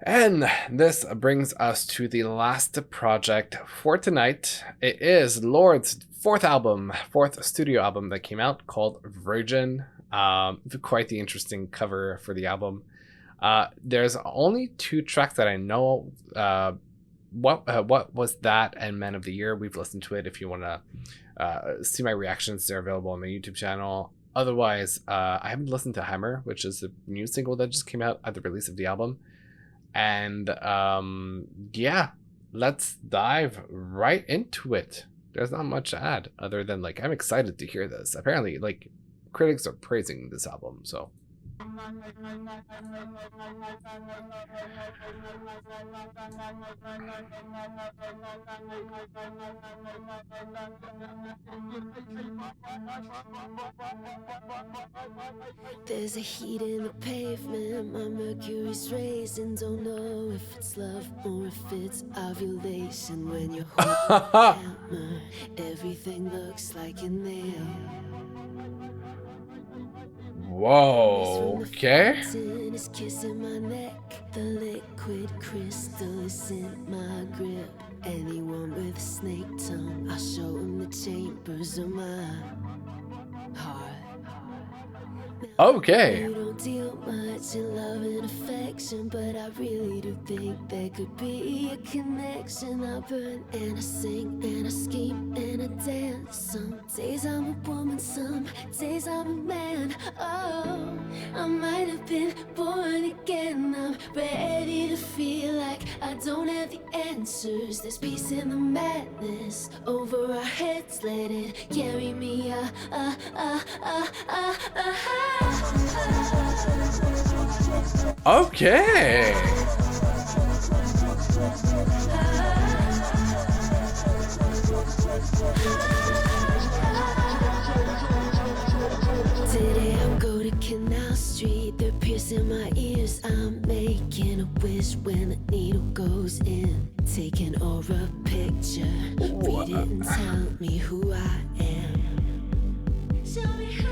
And this brings us to the last project for tonight. It is Lorde's fourth studio album that came out, called Virgin. Quite the interesting cover for the album. There's only 2 tracks that I know. What was that and Man of the Year? We've listened to it. If you want to see my reactions, they're available on my YouTube channel. Otherwise, I haven't listened to Hammer, which is a new single that just came out at the release of the album. And yeah, let's dive right into it. There's not much to add other than, like, I'm excited to hear this. Apparently, like, critics are praising this album, so. There's a heat in the pavement, my mercury's raising. Don't know if it's love or if it's ovulation. When you're holding a hammer, everything looks like a nail. Whoa, okay. Is kissing my neck. The liquid crystal is in my grip. Anyone with a snake tongue, I'll show him the chambers of my heart. Okay. You don't deal much in love and affection, but I really do think there could be a connection. I burn and I sing and I scheme and I dance. Some days I'm a woman, some days I'm a man. Oh, I might have been born again. I'm ready to feel like I don't have the answers. There's peace in the madness. Over our heads, let it carry me. Okay. Today I'll go to Canal Street. They're piercing my ears. I'm making a wish when the needle goes in. Take an aura picture. Read it and tell me who I am. Show me who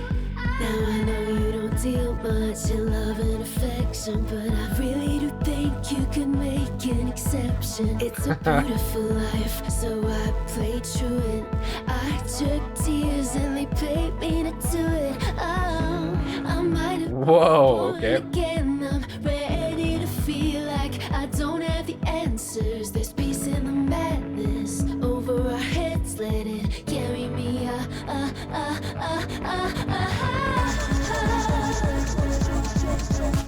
now I know you don't deal much in love and affection, but I really do think you can make an exception. It's a beautiful life, so I played truant. I took tears and they paid me to do it. Oh, I might have Whoa, okay. again. I'm ready to feel like I don't have the answers. There's peace in the madness. Over our heads, let it carry me.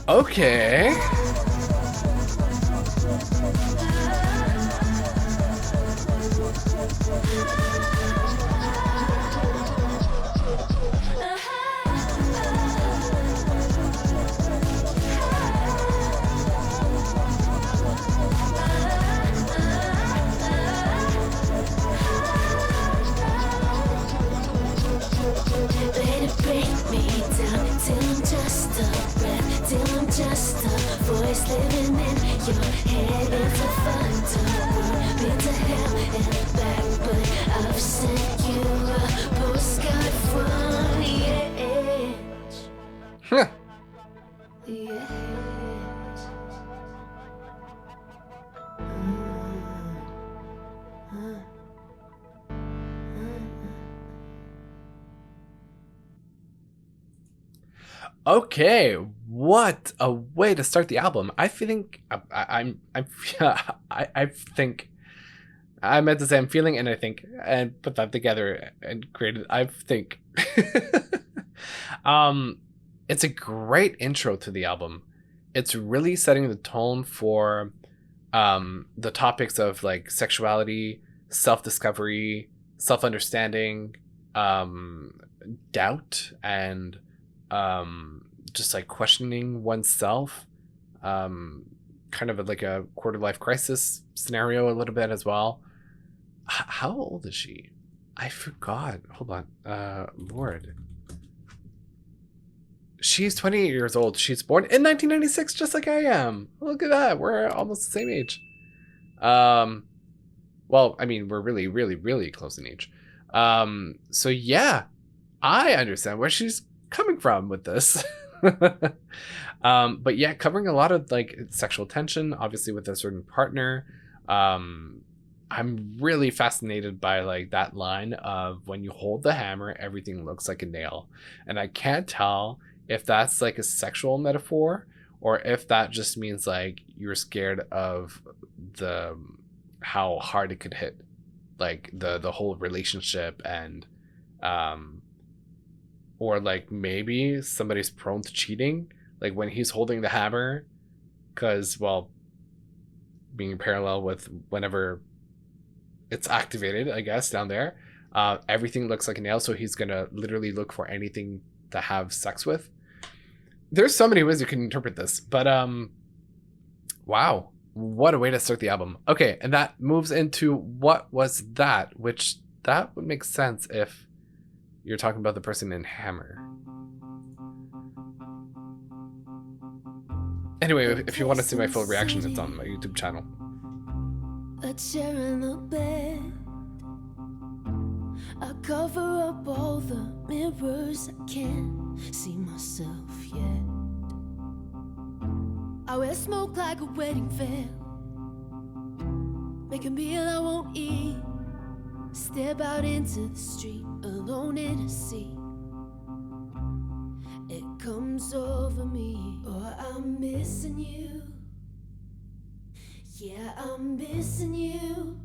Okay. Let it break me down till I'm just a breath, till I'm just a voice living in your head. It's a thunder, been to hell and back, but I've sent you a postcard from the edge. Huh. The edge. Okay, what a way to start the album. I think I think I meant to say I'm feeling and I think and put that together and created I think. It's a great intro to the album. It's really setting the tone for the topics of, like, sexuality, self-discovery, self-understanding, doubt, and just, like, questioning oneself, kind of like a quarter-life crisis scenario a little bit as well. How old is she? I forgot. Hold on. Lorde. She's 28 years old. She's born in 1996, just like I am. Look at that. We're almost the same age. Well, I mean, we're really, really, really close in age. So yeah, I understand where she's coming from with this. But yeah, covering a lot of like sexual tension, obviously with a certain partner. I'm really fascinated by like that line of when you hold the hammer, everything looks like a nail. And I can't tell if that's like a sexual metaphor or if that just means like you're scared of the how hard it could hit like the whole relationship and or like maybe somebody's prone to cheating like when he's holding the hammer because well being parallel with whenever it's activated I guess down there everything looks like a nail so he's gonna literally look for anything to have sex with. There's so many ways you can interpret this but wow, what a way to start the album. Okay, and that moves into What Was That, which that would make sense if you're talking about the person in Hammer. Anyway, if you want to see my full reaction, it's on my YouTube channel. A chair in the bed. I cover up all the mirrors. I can't see myself yet. I wear smoke like a wedding veil. Make a meal I won't eat. Step out into the street alone in a sea. It comes over me. Oh, I'm missing you. Yeah, I'm missing you.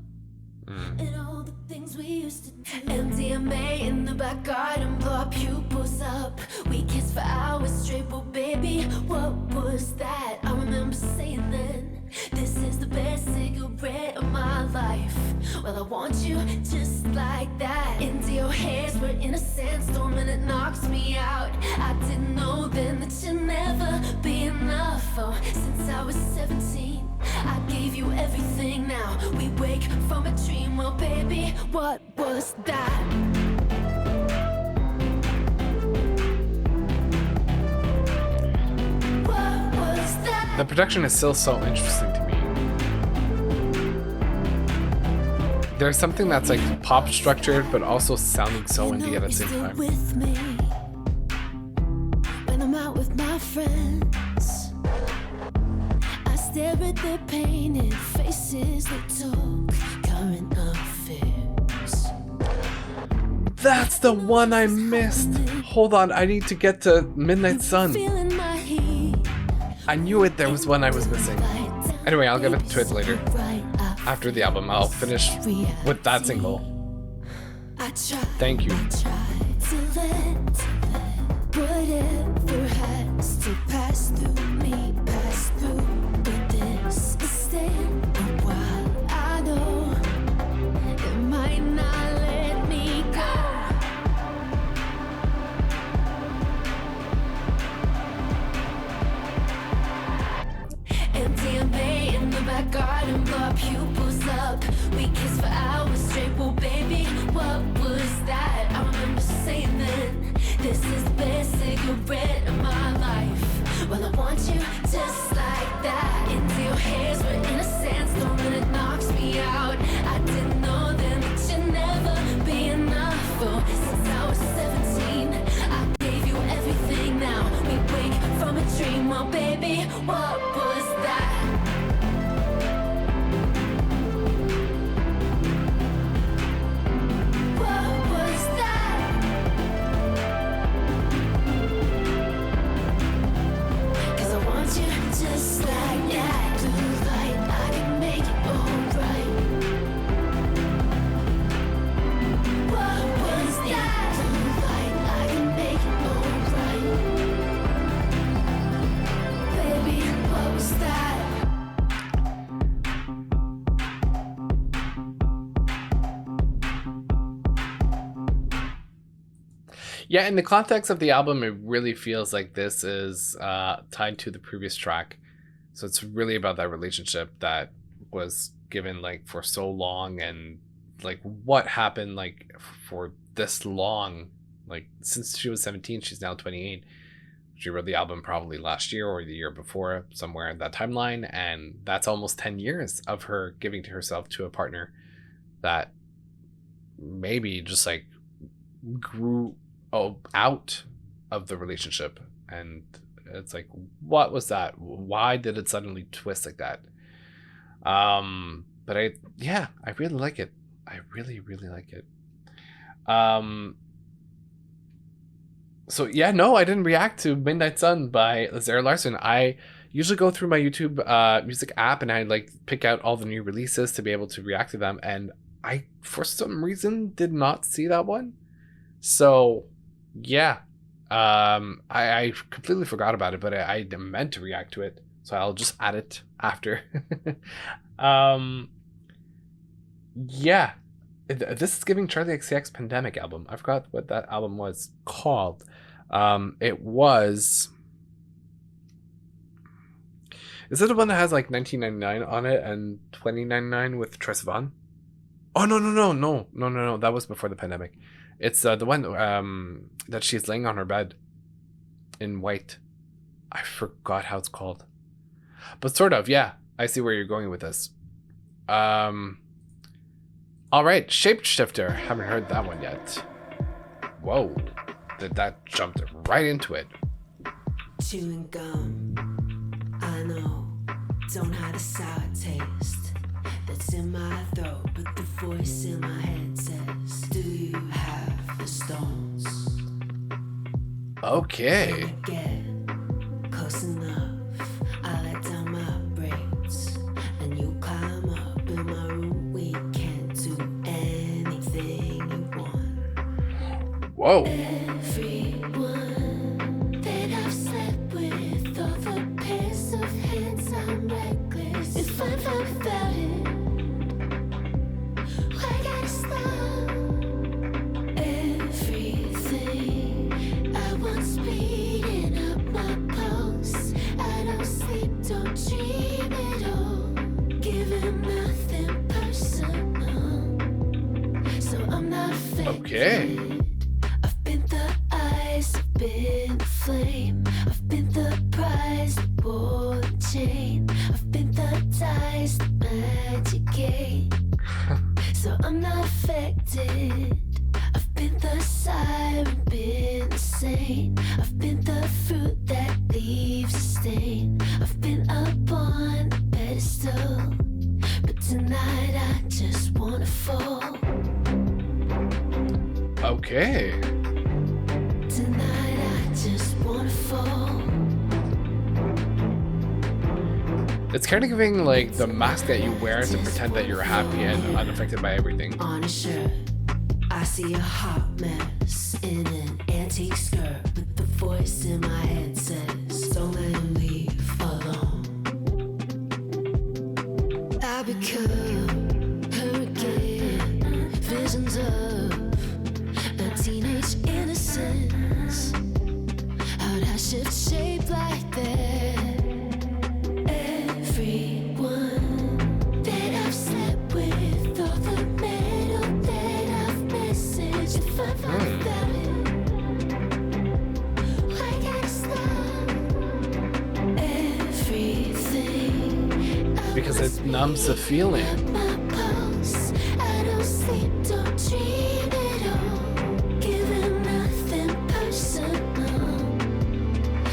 And all the things we used to do. MDMA in the back garden, blow our pupils up. We kissed for hours straight, but baby, what was that? I remember saying then, this is the best cigarette of my life. Well, I want you just like that. Into your hairs, we're in a sandstorm and it knocks me out. I didn't know then that you'd never be enough. Oh, since I was 17 I gave you everything. Now we wake from a dream. Well, baby, what was that? What was that? The production is still so interesting to me. There's something that's like pop structured, but also sounding so indie at the same time. With me when I'm out with my friends. Stare at their painted faces, they talk current affairs. That's the one I missed. Hold on, I need to get to Midnight Sun. I knew it, there was one I was missing. Anyway, I'll get to it later. After the album, I'll finish with that single. Thank you. Whatever has to pass through me, pass through. But this is staying a while. I know it might not let me go. MDMA in the back garden, blow our pupils up. We kissed for hours straight. Well, baby, what was that? I remember saying then, this is the best cigarette of my life. Well, I want you just like that. Into your hairs, we're in a sandstorm and it knocks me out. I didn't know then that you'd never be enough. Oh, since I was 17 I gave you everything. Now we wake from a dream. Well, baby, what was that? What was that? Cause I want you just like that. Blue light, I can make it alright. What was that? Blue light, I can make it alright. Baby, what was that? Yeah, in the context of the album, it really feels like this is tied to the previous track. So it's really about that relationship that was given like for so long and like what happened like for this long. Like since she was 17, she's now 28. She wrote the album probably last year or the year before, somewhere in that timeline. And that's almost 10 years of her giving to herself to a partner that maybe just like grew out of the relationship and It's like, what was that? Why did it suddenly twist like that? But I really like it. I really like it. So yeah, no, I didn't react to Midnight Sun by Zara Larsson. I usually go through my YouTube music app and I like pick out all the new releases to be able to react to them, and I for some reason did not see that one. So yeah, I completely forgot about it, but I meant to react to it, so I'll just add it after. Yeah, this is giving Charlie XCX Pandemic album. I forgot what that album was called. It was... Is it the one that has like 1999 on it and 2099 with Troye Sivan? Oh, no. That was before the pandemic. It's the one that she's laying on her bed in white. I forgot how it's called. But sort of, yeah. I see where you're going with this. All right, Shapeshifter. Haven't heard that one yet. Whoa, that jumped right into it. Chewing gum, I know, don't have a sour taste that's in my throat, but the voice in my head says, do you have the stones? Okay. When I get close enough, I let down my braids, and you climb up in my room. We can't do anything you want. Whoa. Everyone that I've slept with, all the pairs of hands I'm reckless. If I'm fine without it, why gotta stop? Everything I want speeding up my pulse. I don't sleep, don't dream at all. Giving nothing personal, so I'm not affected. Okay. I've been the ice, I've been the flame, I've been the prize, the ball and chain, I've been the dice, the magic game, so I'm not affected. I've been the siren, been the saint, I've been the fruit that leaves a stain, I've been up on the pedestal, but tonight I just wanna fall. Okay. Tonight I just wanna fall. It's kind of giving like the mask that you wear to pretend that you're happy and unaffected by everything. On a shirt, I see a hot mess in an antique skirt, but the voice in my head says, don't let him leave alone. I become her again, visions of a teenage innocence. How'd I shift shape like that? Everyone that I've slept with, all the metal that I've messaged. If I find without it, why gotta stop? Everything Because it numbs the feeling. my pulse. I don't sleep, don't dream at all. Giving nothing personal,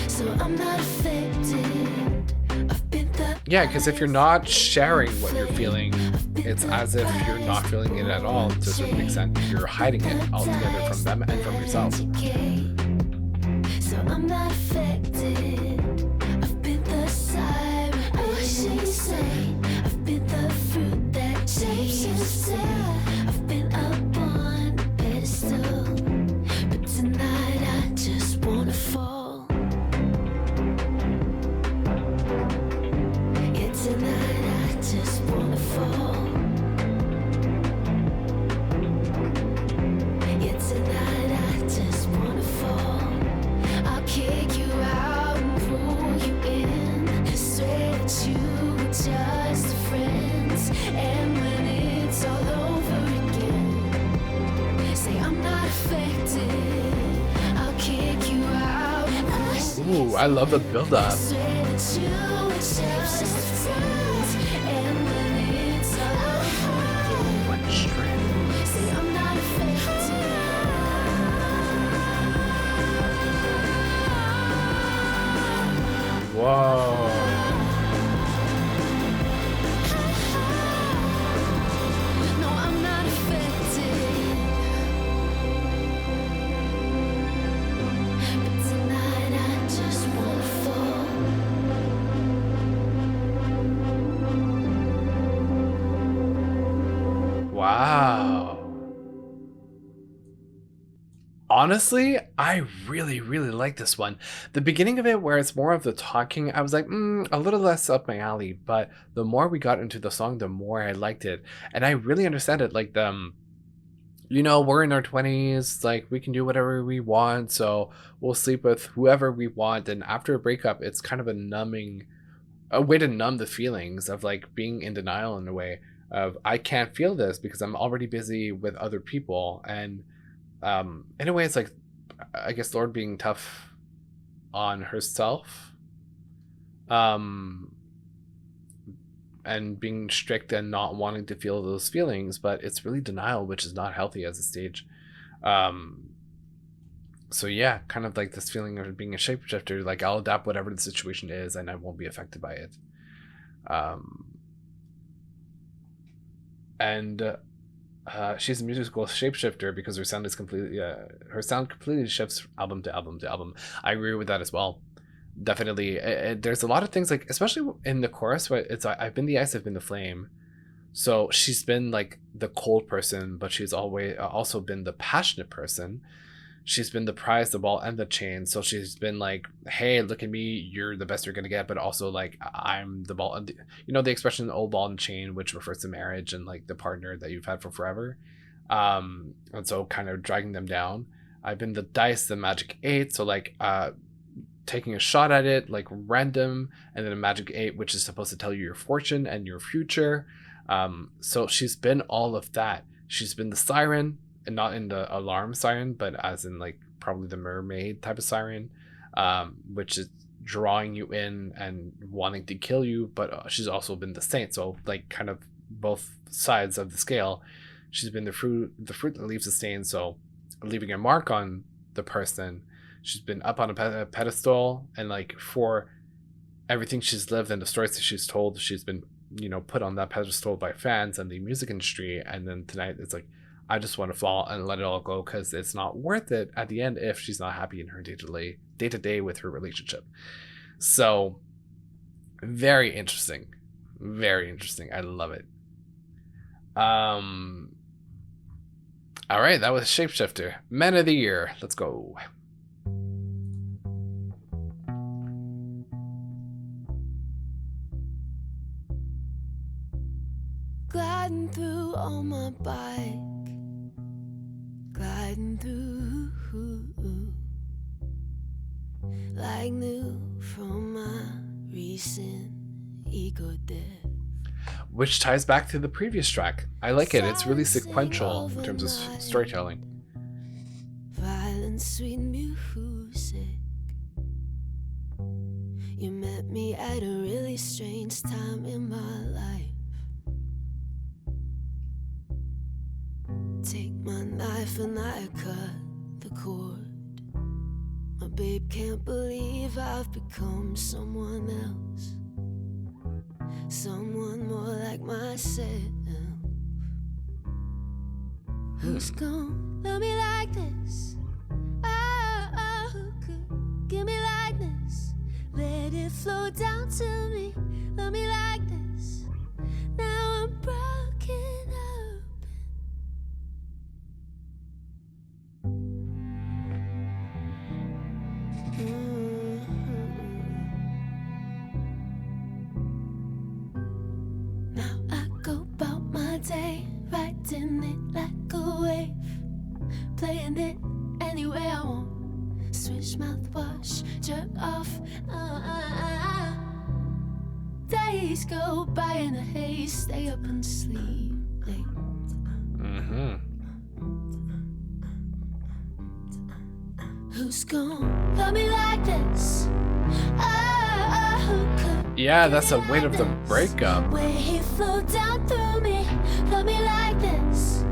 so I'm not affected. I've been the Yeah, because if you're not sharing what you're feeling, it's as if you're not feeling it at all to a certain extent. You're hiding it altogether from them and from yourself. So I'm not affected. I've been the siren, what she say. I've been the fruit that changes. I've been up on the pedestal, but tonight I just wanna fall. Yeah, tonight I just wanna fall. Yeah, tonight I just wanna fall. I'll kick you out and pull you in. Swear that you were just friends, and when it's all over again, say I'm not affected. I'll kick you out and push you. Ooh, I love the build-up. Swear that you were just friends, and when it's all over again, One string. say I'm not affected. Whoa. No, I'm not affected. But tonight I just wanna fall. Wow. Honestly, I really, really like this one. The beginning of it, where it's more of the talking, I was like, a little less up my alley. But the more we got into the song, the more I liked it. And I really understand it. Like, we're in our 20s, like, we can do whatever we want. So we'll sleep with whoever we want. And after a breakup, it's kind of a way to numb the feelings of like being in denial in a way of, I can't feel this because I'm already busy with other people. And in a way, it's like, I guess Lorde being tough on herself, and being strict and not wanting to feel those feelings, but it's really denial, which is not healthy as a stage. So yeah, kind of like this feeling of being a shapeshifter, like I'll adapt whatever the situation is and I won't be affected by it. She's a musical shapeshifter because her sound completely shifts album to album to album. I agree with that as well. Definitely, there's a lot of things, like especially in the chorus where it's I've been the ice, I've been the flame. So she's been like the cold person, but she's always also been the passionate person. She's been the prize, the ball, and the chain. So she's been like, hey, look at me, you're the best you're gonna get, but also like I'm the ball. The expression old ball and chain, which refers to marriage and like the partner that you've had for forever. And so kind of dragging them down. I've been the dice, the magic 8. So like taking a shot at it, like random, and then a magic 8, which is supposed to tell you your fortune and your future. So she's been all of that. She's been the siren, and not in the alarm siren, but as in like probably the mermaid type of siren, which is drawing you in and wanting to kill you. But she's also been the saint, so like kind of both sides of the scale. She's been the fruit that leaves a stain, so leaving a mark on the person. She's been up on a pedestal, and like for everything she's lived and the stories that she's told, she's been put on that pedestal by fans and the music industry. And then tonight it's like, I just want to fall and let it all go because it's not worth it at the end if she's not happy in her day-to-day with her relationship. So very interesting. Very interesting. I love it. All right, that was Shapeshifter. Men of the Year. Let's go. Gliding through on my bike, gliding through like new from my recent ego death. Which ties back to the previous track. I like it. It's really sequential in terms of storytelling. Violent, sweet music. You met me at a really strange time in my life. Take my knife and I cut the cord. My babe can't believe I've become someone else, someone more like myself. Who's gonna love me like this? Oh, who could give me like this? Let it flow down to me. Love me like this. Now I'm broken up. Now I go about my day, riding it like a wave, playing it any way I want. Switch mouthwash, jerk off. Days go by in a haze, stay up and sleep late. Who's gonna love me like this? Who could Yeah, that's the weight of the breakup. where he flowed down through me? Love me like this.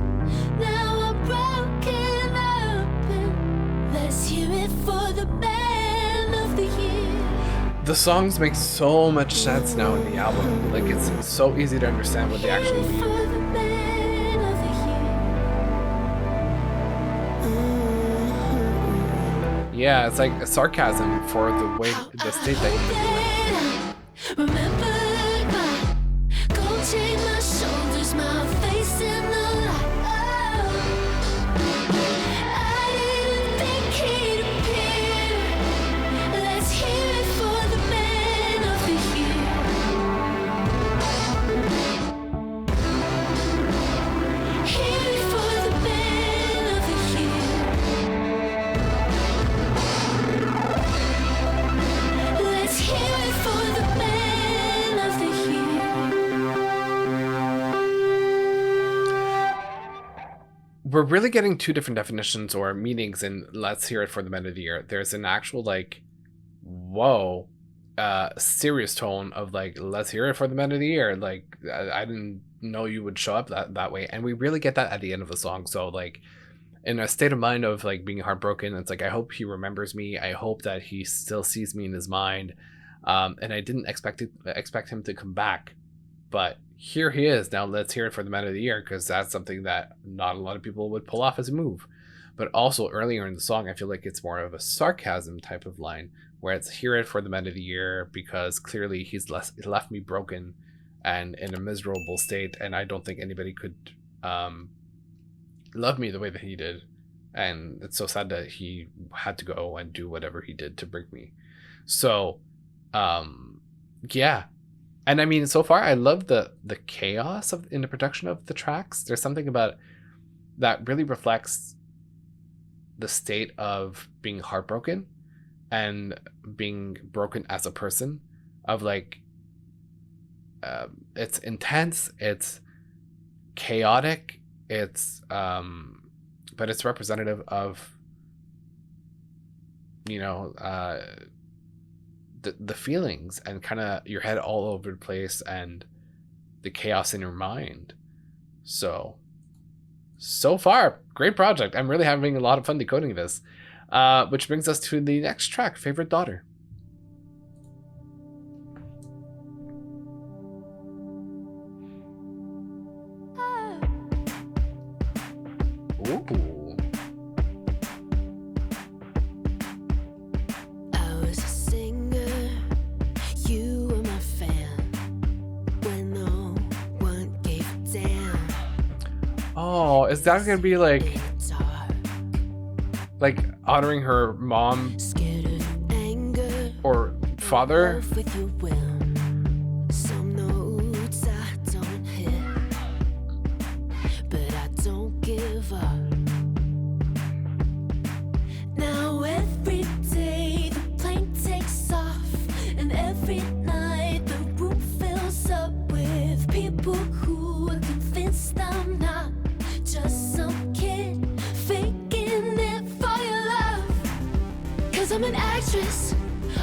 Now I'm broken open. Let's hear it for the man of the year. The songs make so much sense now in the album. Like, it's so easy to understand what they actually mean. Yeah, it's like a sarcasm for the way, the state that you've been doing. Remember my gold chain, my shoulders, my face in the light. I didn't think he'd appear. Let's hear it for the man of the year. Hear it for the man of the year. Let's hear it for the man of the year. We're really getting two different definitions or meanings in Let's Hear It for the Men of the Year. There's an actual, like, whoa, serious tone of, like, let's hear it for the Men of the Year. Like, I didn't know you would show up that way. And we really get that at the end of the song. So, like, in a state of mind of, like, being heartbroken, it's like, I hope he remembers me. I hope that he still sees me in his mind. And I didn't expect him to come back. But here he is. Now let's hear it for the Men of the Year, because that's something that not a lot of people would pull off as a move. But also earlier in the song, I feel like it's more of a sarcasm type of line, where it's hear it for the Men of the Year, because clearly he's left me broken and in a miserable state, and I don't think anybody could love me the way that he did. And it's so sad that he had to go and do whatever he did to break me. So yeah. And I mean, so far I love the chaos in the production of the tracks. There's something about that really reflects the state of being heartbroken and being broken as a person, of like, it's intense, it's chaotic, it's but it's representative of, you know, the feelings and kind of your head all over the place and the chaos in your mind. So far, great project. I'm really having a lot of fun decoding this, which brings us to the next track, Favorite Daughter. Ooh. I was a singer, you were my fan, when no one gave a damn. Oh, is that gonna be like honoring her mom Scared of anger, or father? love with your will. Some notes I don't hit, but I don't give up. Now every day the plane takes off, and every night the room fills up with people who are convinced I'm not just some kid faking it for your love. 'Cause I'm an actress,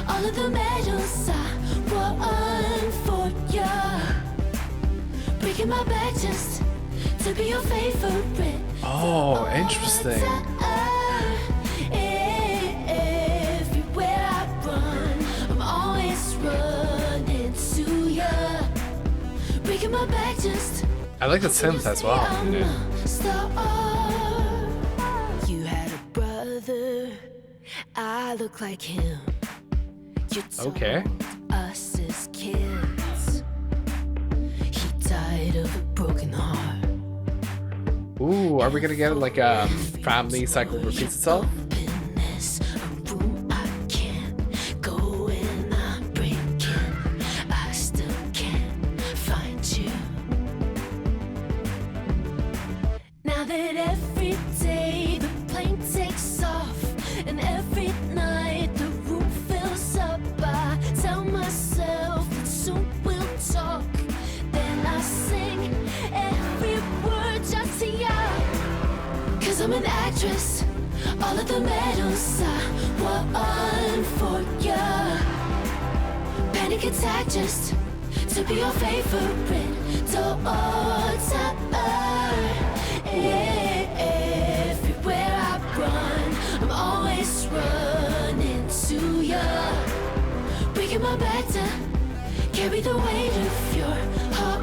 all of the medals I won for ya, breaking my back just to be your favorite. Oh, interesting. Everywhere I run, I'm always running to ya, breaking my back just. I like the synth as well. I'm a star. You had a brother, I look like him. You told Okay. us as kids, he died of a broken heart. Ooh, are we gonna get like a family cycle repeats itself? In this room I can't go in, I'm breaking, I still can't find you. Now that every day the plane takes off, and every night the room fills up, I tell myself that soon we'll talk. Then I sing every word just to ya. 'Cause I'm an actress, all of the medals I won for ya. Panic attack just to be your favorite daughter. Everywhere I run, I'm always running to ya, breaking my back to carry the weight of your heart.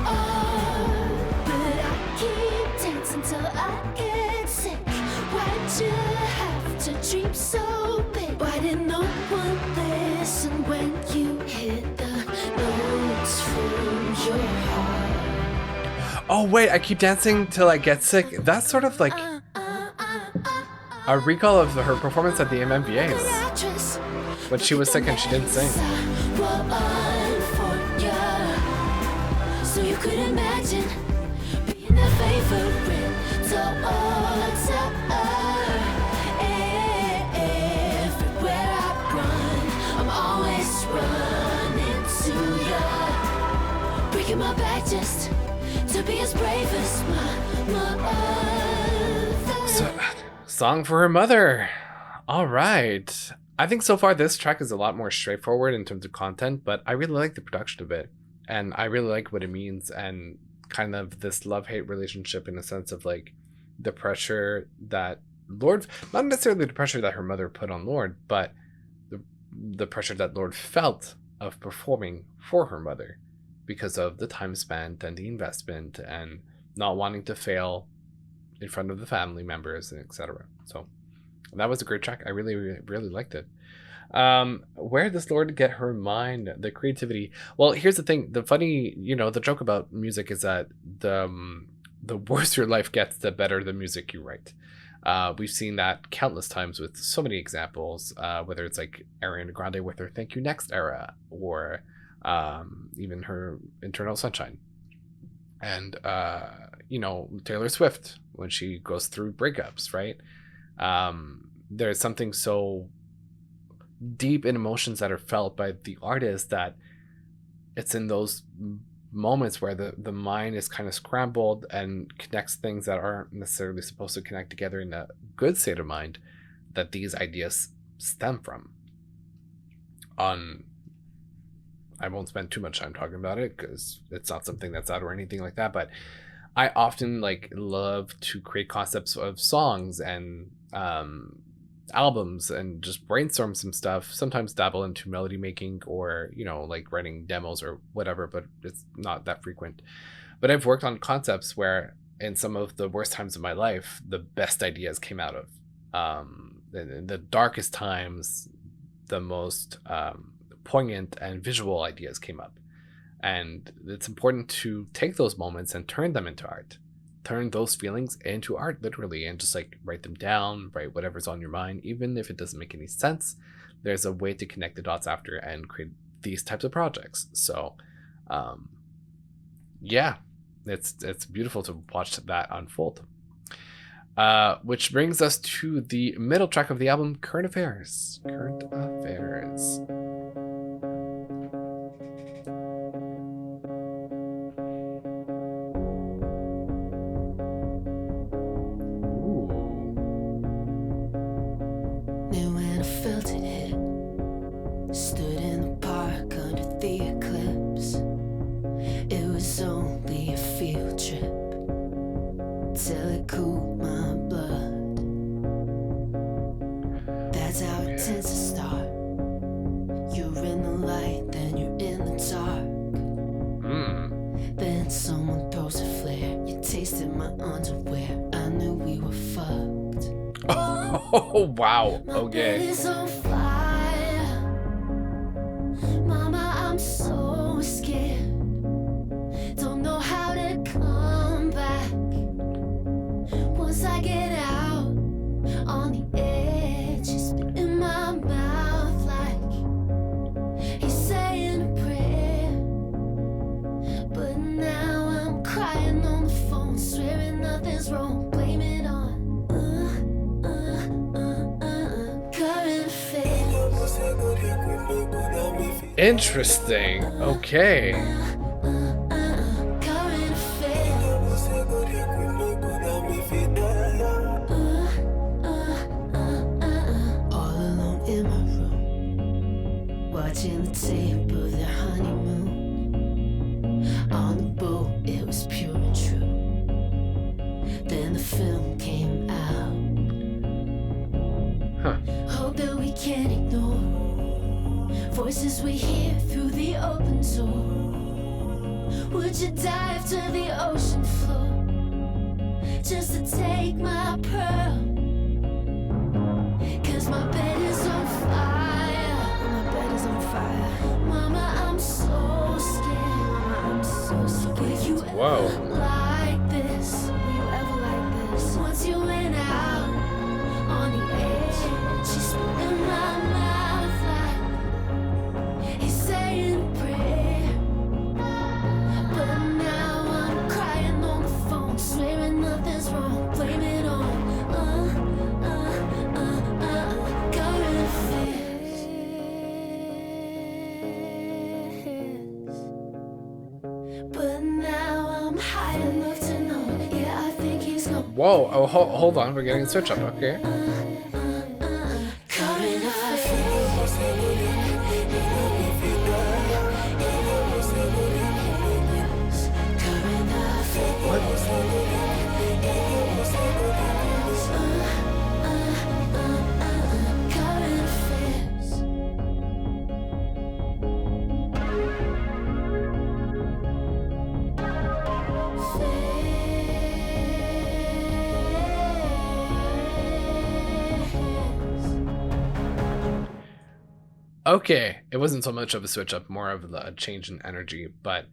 But I keep dancing till I get sick. Why'd you have to dream so big? Why did no one listen when you hit the notes from your heart? Oh wait, I keep dancing till I get sick. That's sort of like a recall of her performance at the MMVAs when she was sick and she didn't sing. So you could imagine being the favorite towards her. Everywhere I run, I'm always running to you, breaking my back just to be as brave as my mother. Song for her mother. All right. I think so far this track is a lot more straightforward in terms of content, but I really like the production of it. And I really like what it means and kind of this love-hate relationship in a sense of like the pressure that Lorde, not necessarily the pressure that her mother put on Lorde, but the pressure that Lorde felt of performing for her mother because of the time spent and the investment and not wanting to fail in front of the family members and etc. So that was a great track. I really, really liked it. Where does Lorde get her mind, the creativity? Well, here's the thing. The funny, the joke about music is that the worse your life gets, the better the music you write. We've seen that countless times with so many examples, whether it's like Ariana Grande with her Thank You Next era, or even her Eternal Sunshine. And, Taylor Swift when she goes through breakups, right? There's something so deep in emotions that are felt by the artist that it's in those moments where the mind is kind of scrambled and connects things that aren't necessarily supposed to connect together in a good state of mind that these ideas stem from. I won't spend too much time talking about it because it's not something that's out or anything like that, but I often love to create concepts of songs and albums and just brainstorm some stuff, sometimes dabble into melody making or writing demos or whatever, but it's not that frequent. But I've worked on concepts where in some of the worst times of my life the best ideas came out of in the darkest times, the most poignant and visual ideas came up. And it's important to take those moments and turn them into art. Turn those feelings into art, literally, and just write them down, write whatever's on your mind, even if it doesn't make any sense. There's a way to connect the dots after and create these types of projects. So, yeah, it's beautiful to watch that unfold. Which brings us to the middle track of the album, Current Affairs. Current Affairs. Oh, wow. Okay. Mama, I'm so scared. Don't know how to come back. Once I get out on the edge, you spit in my mouth like he's saying a prayer. But now I'm crying on the phone, swearing nothing's wrong, blame it on Interesting. Okay. All alone in my room, watching the tape of the honeymoon. On the boat, it was pure and true. Then the film came out. Hope that we can't ignore. For voices we hear through the open door. Would you dive to the ocean floor just to take my pearl? 'Cause my bed is on fire. My bed is on fire. Mama, I'm so scared. Mama, I'm so scared. Will you ever like this? Will you ever like this? Once you went out on the edge, she spit in my mouth like he's saying a prayer. But now I'm crying on the phone, swearing nothing's wrong, blame it on current affairs. But now I'm high enough to know, yeah, I think he's gone. Whoa, oh, hold on, we're getting a switch up, okay. Current affairs. Current affairs. Current affairs. Okay, it wasn't so much of a switch up, more of a change in energy, but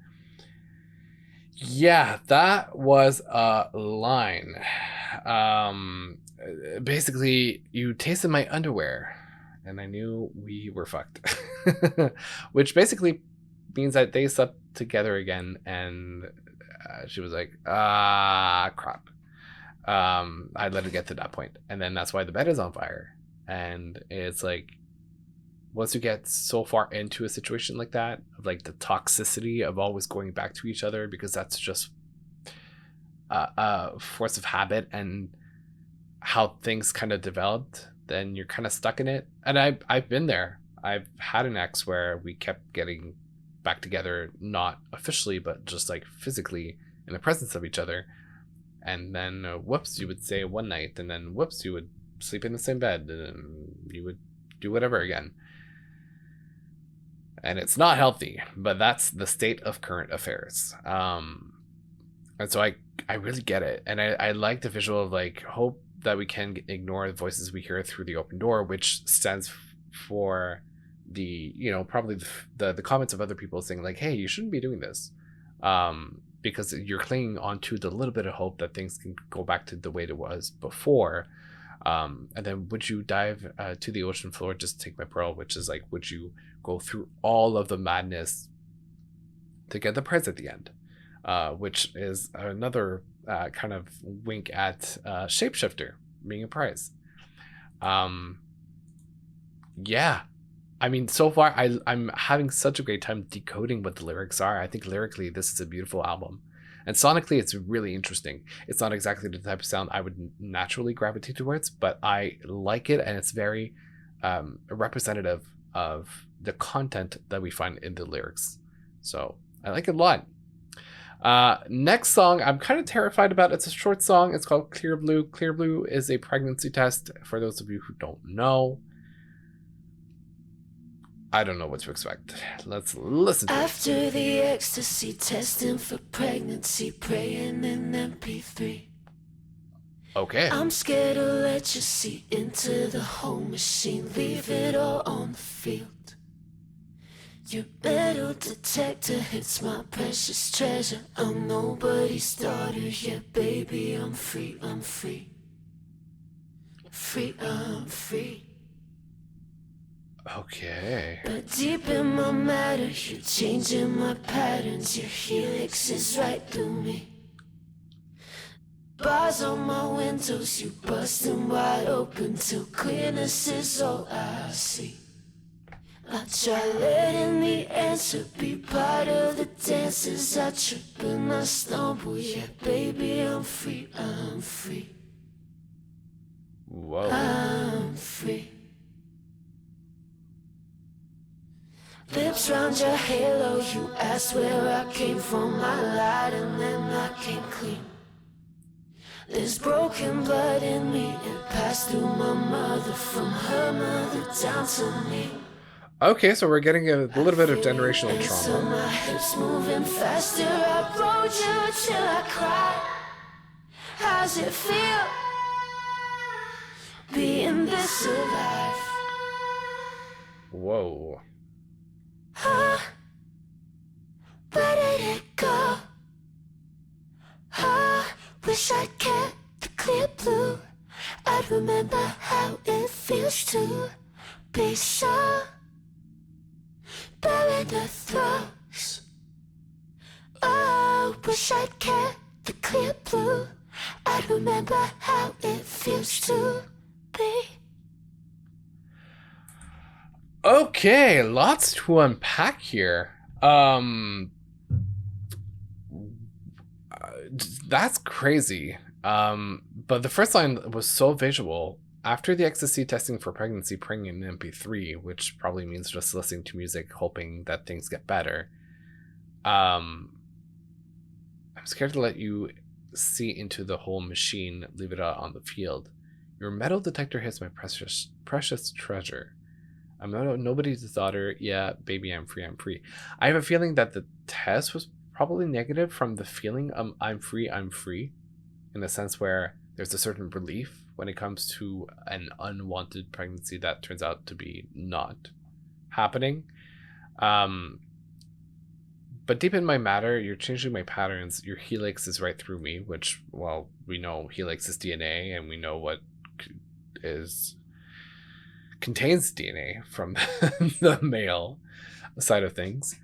yeah, that was a line. Basically, you tasted my underwear, and I knew we were fucked. Which basically means that they slept together again, and she was like, crap. I let it get to that point, and then that's why the bed is on fire. And it's like, once you get so far into a situation like that, of like the toxicity of always going back to each other, because that's just a force of habit and how things kind of developed, then you're kind of stuck in it. And I've been there. I've had an ex where we kept getting back together, not officially, but just like physically in the presence of each other. And then whoops, you would stay one night, and then whoops, you would sleep in the same bed, and you would do whatever again. And it's not healthy, but that's the state of current affairs. And so I really get it. And I like the visual of like, hope that we can ignore the voices we hear through the open door, which stands for the, you know, probably the comments of other people saying like, hey, you shouldn't be doing this. Because you're clinging on to the little bit of hope that things can go back to the way it was before. And then would you dive to the ocean floor just to take my pearl, which is like, would you go through all of the madness to get the prize at the end? Which is another kind of wink at Shapeshifter being a prize. Yeah. I mean, so far, I'm having such a great time decoding what the lyrics are. I think lyrically, this is a beautiful album. And sonically, it's really interesting. It's not exactly the type of sound I would naturally gravitate towards, but I like it, and it's very representative of the content that we find in the lyrics. So I like it a lot. Next song, I'm kind of terrified about. It's a short song. It's called Clearblue. Clearblue is a pregnancy test, for those of you who don't know. I don't know what to expect. Let's listen to it. After the ecstasy, testing for pregnancy, praying in MP3. Okay. I'm scared to let you see into the whole machine, leave it all on the field. Your metal detector hits my precious treasure. I'm nobody's daughter, yeah, baby, I'm free, I'm free. Free, I'm free. Okay. But deep in my matter, you're changing my patterns. Your helix is right through me. Bars on my windows, you busting wide open till clearness is all I see. I try letting the answer be part of the dances. I trip and I stumble, yeah, baby, I'm free, I'm free. Whoa. I'm free. Lips round your halo, you asked where I came from. I lied and then I came clean. There's broken blood in me, it passed through my mother, from her mother down to me. Okay, so we're getting a little bit of generational So trauma. my hips moving faster. I rode you till I cried. How's it feel being this alive? Whoa. Where did it go? Wish I kept the clear blue. I'd remember how it feels to be so bare in the throes. Oh, wish I'd kept the clear blue. I'd remember how it feels to be. Okay, lots to unpack here. That's crazy. But the first line was so visual. After the ecstasy testing for pregnancy, praying in MP3, which probably means just listening to music, hoping that things get better. I'm scared to let you see into the whole machine, leave it out on the field. Your metal detector hits my precious treasure. I'm nobody's daughter. Yeah, baby, I'm free, I'm free. I have a feeling that the test was probably negative from the feeling I'm free, in a sense where there's a certain relief when it comes to an unwanted pregnancy that turns out to be not happening. But deep in my matter, you're changing my patterns. Your helix is right through me, which, well, we know helix is DNA, and we know what contains DNA from the male side of things.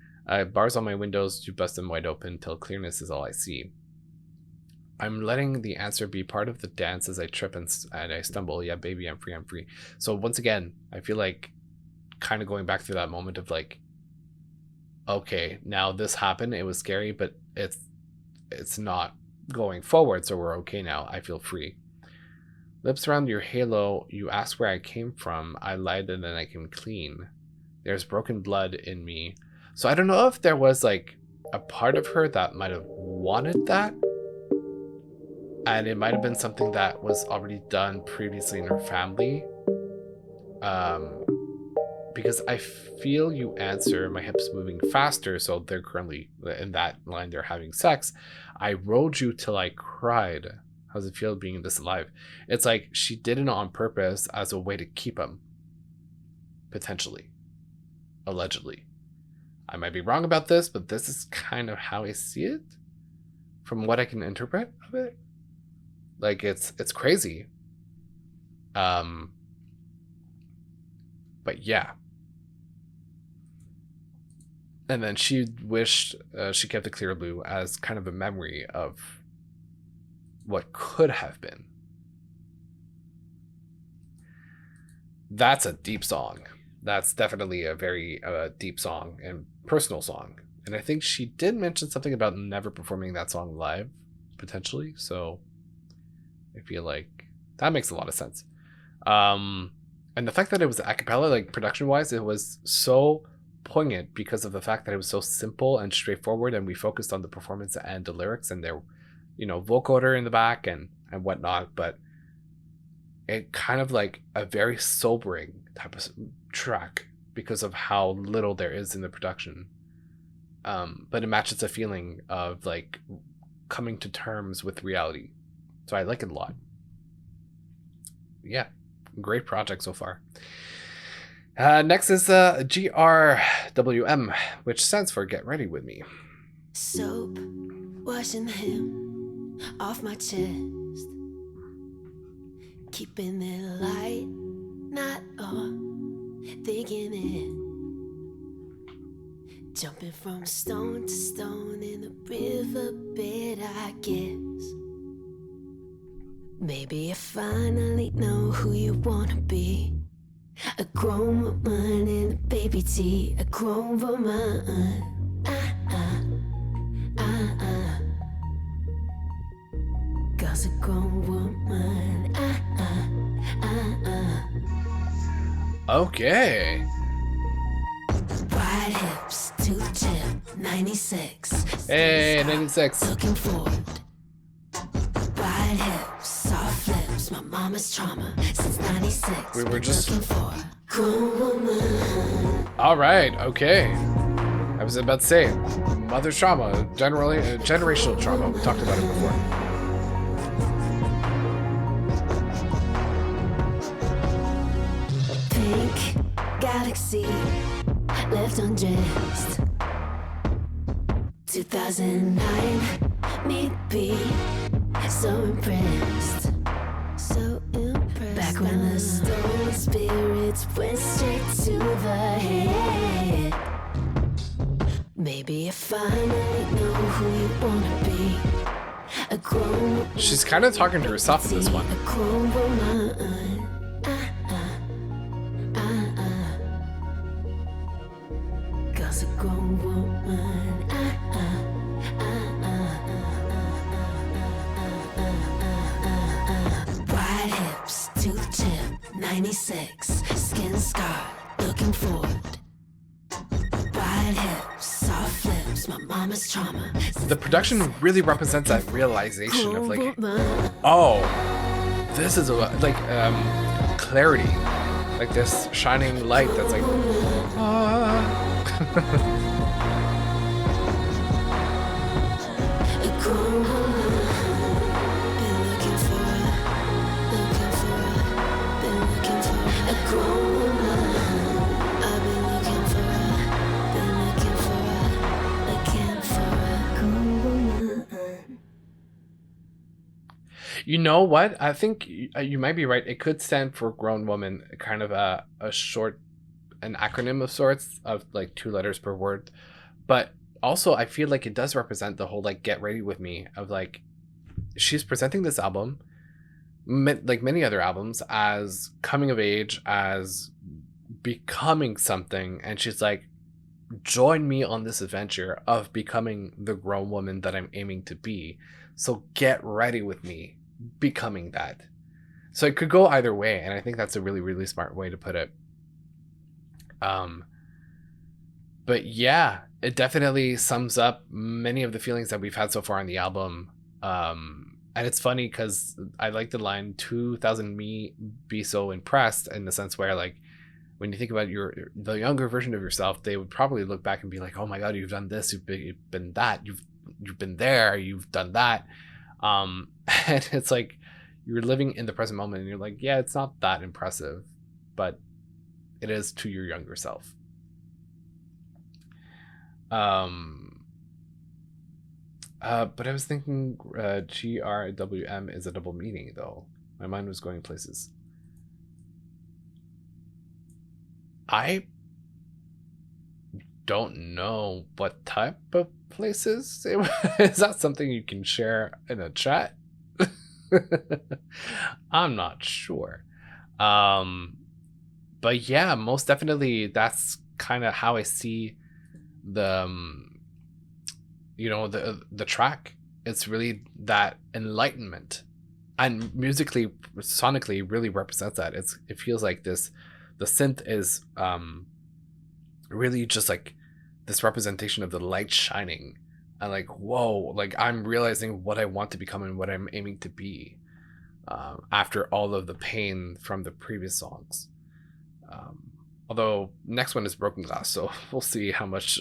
Bars on my windows, you bust them wide open till clearness is all I see. I'm letting the answer be part of the dance as I trip and I stumble. Yeah, baby, I'm free, I'm free. So once again, I feel like kind of going back through that moment of like, okay, now this happened, it was scary, but it's not going forward, so we're okay now. I feel free. Lips around your halo, you ask where I came from. I lied and then I came clean. There's broken blood in me. So I don't know if there was like a part of her that might have wanted that. And it might have been something that was already done previously in her family. Because I feel you answer, my hips moving faster, so they're currently, in that line, they're having sex. I rode you till I cried. How's it feel being this alive? It's like she did it on purpose as a way to keep him. Potentially. Allegedly. I might be wrong about this, but this is kind of how I see it. From what I can interpret of it. Like, it's crazy. But yeah. And then she wished she kept the Clearblue as kind of a memory of what could have been. That's a deep song. That's definitely a very deep song and personal song. And I think she did mention something about never performing that song live, potentially. So I feel like that makes a lot of sense. And the fact that it was a cappella, like production-wise, it was so poignant because of the fact that it was so simple and straightforward, and we focused on the performance and the lyrics and their, vocoder in the back and whatnot. But it kind of like a very sobering type of track because of how little there is in the production. But it matches a feeling of like coming to terms with reality. So I like it a lot. Yeah, great project so far. Next is GRWM, which stands for Get Ready With Me. Soap, washing him off my chest, keeping it light, not on, digging in, jumping from stone to stone in the riverbed, I guess. Maybe you finally know who you wanna be. A grown woman in a baby tea, a grown woman. Girl's a grown woman. Okay. Wide hips, tooth chip, 96. Hey, 96. Looking forward. Wide hips, soft lips, my mama's trauma since 96. We were just looking for grown woman. All right, okay. I was about to say, mother's trauma, generally generational trauma. We talked about it before. Pink galaxy left undressed. 2009, me be so impressed. So impressed. Back when the stolen spirits went straight to the head. Maybe I finally know who you wanna be. A grown. She's kind of talking to herself in this one. A grown woman. Cause a grown woman. Wide hips, tooth chip, 96, skin scar, looking forward. Wide hips, soft lips, my mama's trauma. The production really represents that realization of like, oh, this is a like clarity, like this shining light that's like, You know what? I think you might be right. It could stand for grown woman, kind of an acronym of sorts of like 2 letters per word. But also I feel like it does represent the whole like get ready with me of like, she's presenting this album, like many other albums, as coming of age, as becoming something. And she's like, join me on this adventure of becoming the grown woman that I'm aiming to be. So get ready with me becoming that. So it could go either way, and I think that's a really, really smart way to put it. But yeah, it definitely sums up many of the feelings that we've had so far on the album. And it's funny because I like the line 2000 me be so impressed, in the sense where like when you think about the younger version of yourself, they would probably look back and be like, oh my god, you've done this, you've been that, you've been there, you've done that. And it's like you're living in the present moment and you're like, yeah, it's not that impressive, but it is to your younger self. But I was thinking GRWM is a double meaning though. My mind was going places. I don't know what type of places. Is that something you can share in a chat? I'm not sure. But yeah, most definitely that's kind of how I see the the track. It's really that enlightenment, and musically, sonically really represents that. It feels like the synth is really just like this representation of the light shining, and like, whoa, like I'm realizing what I want to become and what I'm aiming to be, after all of the pain from the previous songs. Although next one is Broken Glass, so we'll see how much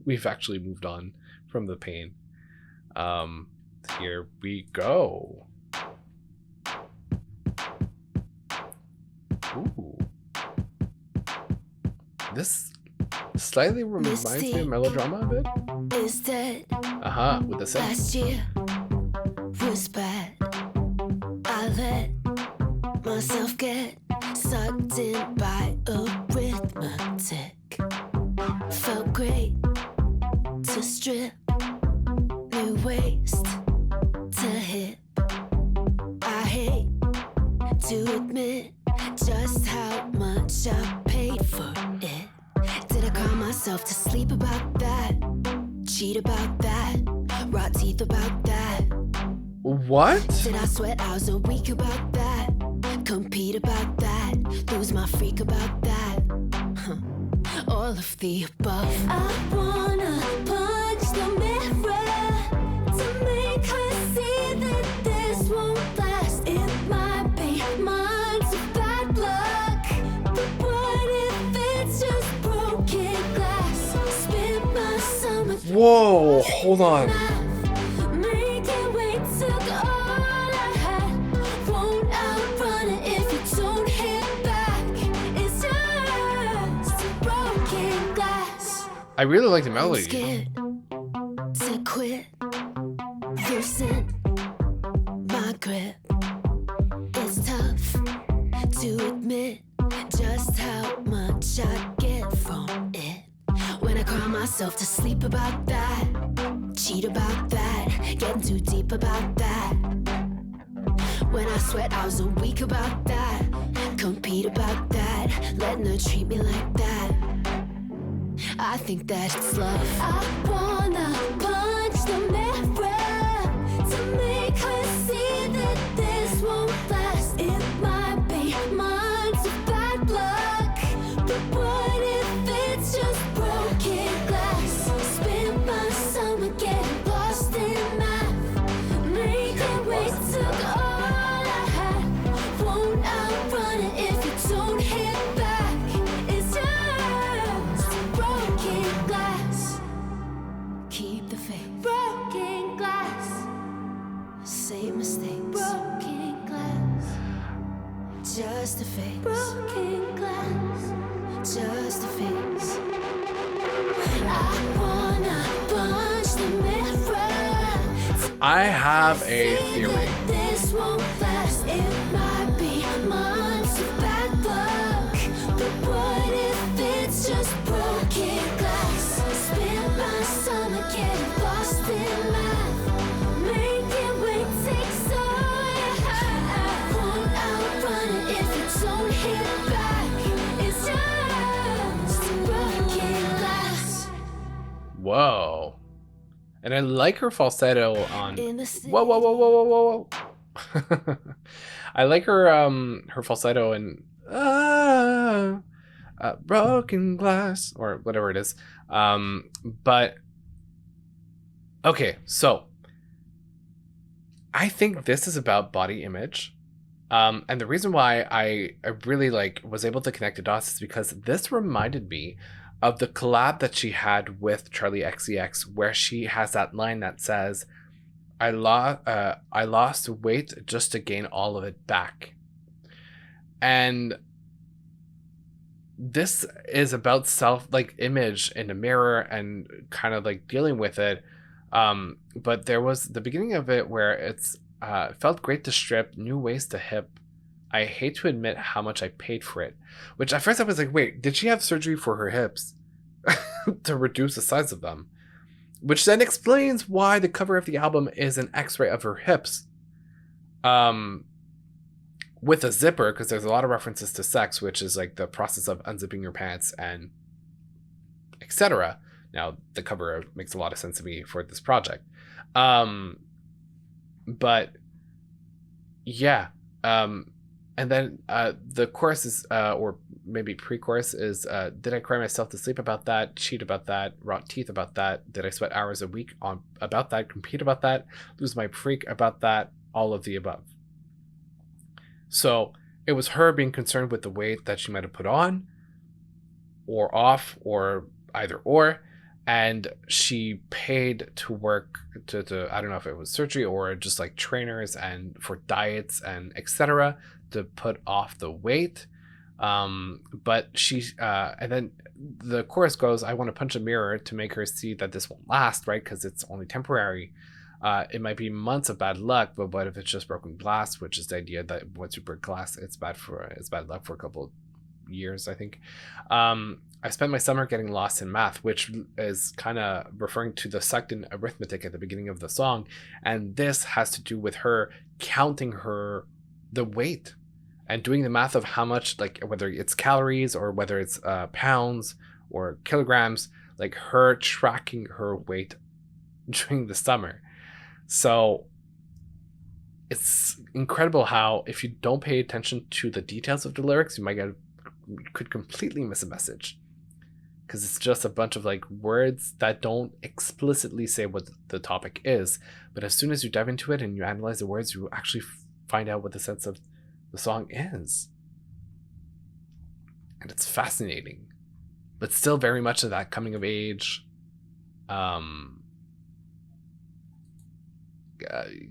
we've actually moved on from the pain. Here we go. Ooh. This slightly reminds me of Melodrama a bit. With the set. Last year was bad. I let myself get sucked in by arithmetic. Felt great to strip, new waist to hip. I hate to admit just how much I paid for it. Did I cry myself to sleep about that? Cheat about that? Rot teeth about that? What? Did I sweat hours a week about that? Compete about that? Lose my freak about that? All of the above. I wanna punch the mirror to make her see that this won't last. It might be mine to bad luck, but what if it's just broken? Whoa, hold on. Making way took all I had. Won't outrun it if you don't hit back. It's just broken glass. I really like the I'm melody. scared to quit, loosen my grip. It's tough to admit just how much I get from it. When I cry myself to sleep about that, cheat about that, getting too deep about that. When I sweat I was a weak about that, compete about that, letting her treat me like that. I think that it's love. I wanna punch the mirror to make her see that this won't last. It might be months of bad luck, but what if it's just broken glass? Spend my summer getting lost in math. Making way took all I had. Won't outrun it if you don't hit back. It's just broken glass. Keep the faith. Broken glass. Same mistakes. Broken glass. Just a phase. Broken glass. Just a phase. I wanna punch the mirror. I have a theory. This won't last. It might be months of bad luck, but what if it's just broken glass? Spend my summer getting lost in math. Making way takes all I won't outrun it if you don't hit back. It's just broken glass. Whoa. And I like her falsetto on. In the city. Whoa, whoa, whoa, whoa, whoa, whoa. I like her her falsetto and broken glass or whatever it is. But okay, so I think this is about body image. And the reason why I really was able to connect the dots is because this reminded me of the collab that she had with Charlie XCX, where she has that line that says, I lost weight just to gain all of it back. And this is about self image in the mirror and kind of dealing with it. But there was the beginning of it where it's felt great to strip, new ways to hip. I hate to admit how much I paid for it. Which at first I was like, wait, did she have surgery for her hips to reduce the size of them? Which then explains why the cover of the album is an x-ray of her hips. With a zipper, because there's a lot of references to sex, which is the process of unzipping your pants and etc. Now, the cover makes a lot of sense to me for this project. But yeah. And then the chorus is, or maybe pre-chorus is, did I cry myself to sleep about that, cheat about that, rot teeth about that, did I sweat hours a week on about that, compete about that, lose my freak about that, all of the above. So it was her being concerned with the weight that she might have put on or off or either or, and she paid to work to I don't know if it was surgery or just trainers and for diets and etc. to put off the weight. But she and then the chorus goes, I want to punch a mirror to make her see that this won't last, right? Because it's only temporary. It might be months of bad luck, but what if it's just broken glass, which is the idea that once you break glass, it's bad luck for a couple of years, I think. I spent my summer getting lost in math, which is kind of referring to the second arithmetic at the beginning of the song. And this has to do with her counting the weight and doing the math of how much, whether it's calories or whether it's pounds or kilograms, her tracking her weight during the summer. So it's incredible how if you don't pay attention to the details of the lyrics, you could completely miss a message. Because it's just a bunch of words that don't explicitly say what the topic is. But as soon as you dive into it and you analyze the words, you actually find out what the sense of the song is. And it's fascinating. But still very much of that coming of age